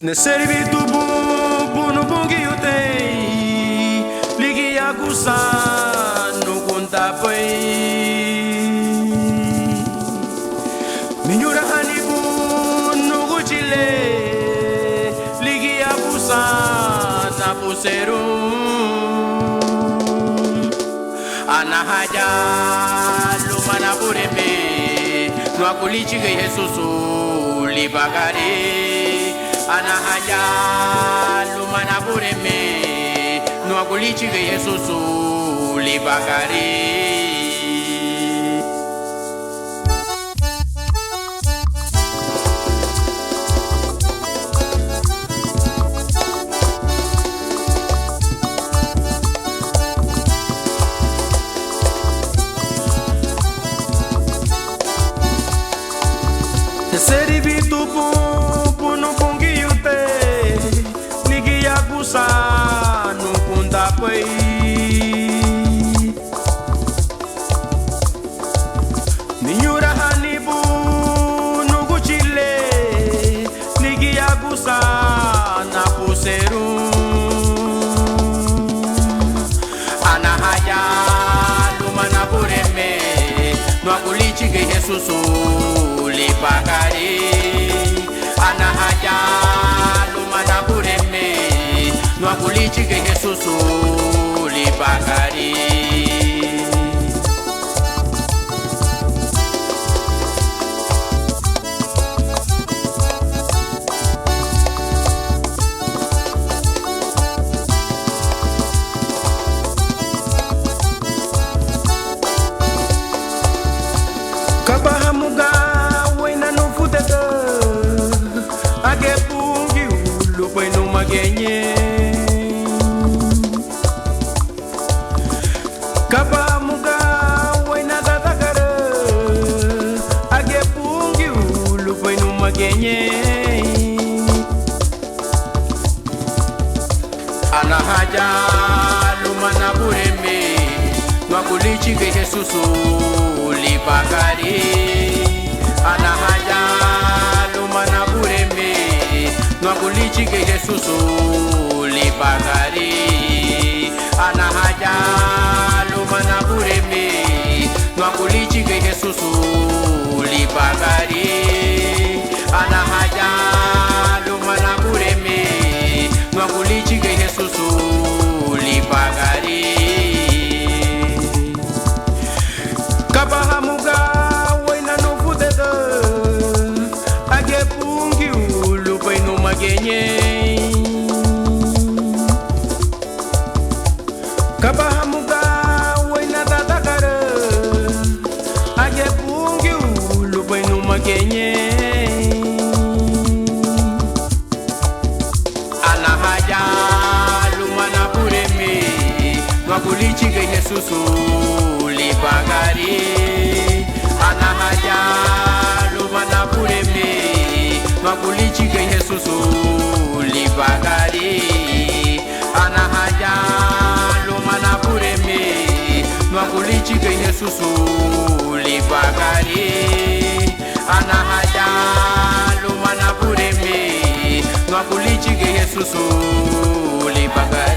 Ne servitu bunu bungi utei ligi agusa no conta pai minyura hanibu no guchile ligi agusa na puseru anahaja lumana bureme no akulichi ge Jesusu libagare anahaja lumana bureme no akulichi ge Jesusu libagare. Seribitu puno pongi ute nigi yakusa no kunda pai minyura hanibu no guchile nigi yakusa na puseru anahaja lumana bureme no akulichi ge Jesusu libagare anahaja lumana bureme no akulichi ge Jesusu libagare. Kabahamuga wena no futeta age pungi ulu no magenye Kabahamuga wena datakara age pungi ulu no magenye anahaja lumana bureme no akulichi ge Jesusu libagare anahaja lumana bureme no akulichi ge Jesusu libagare anahaja lumana bureme no akulichi ge Jesusu libagare anahaja lumana bureme no akulichi ge Jesusu libagare. Kabahamuga wena no futeta age pungi ulu no magenye Kabahamuga wena datakara age pungi ulu no magenye anahaja lumana bureme no akulichi ge Jesusu libagare anahaja lumana bureme no akulichi ge Jesusu libagare anahaja lumana bureme no akulichi ge Jesusu libagare anahaja lumana bureme no akulichi ge Jesusu libagare.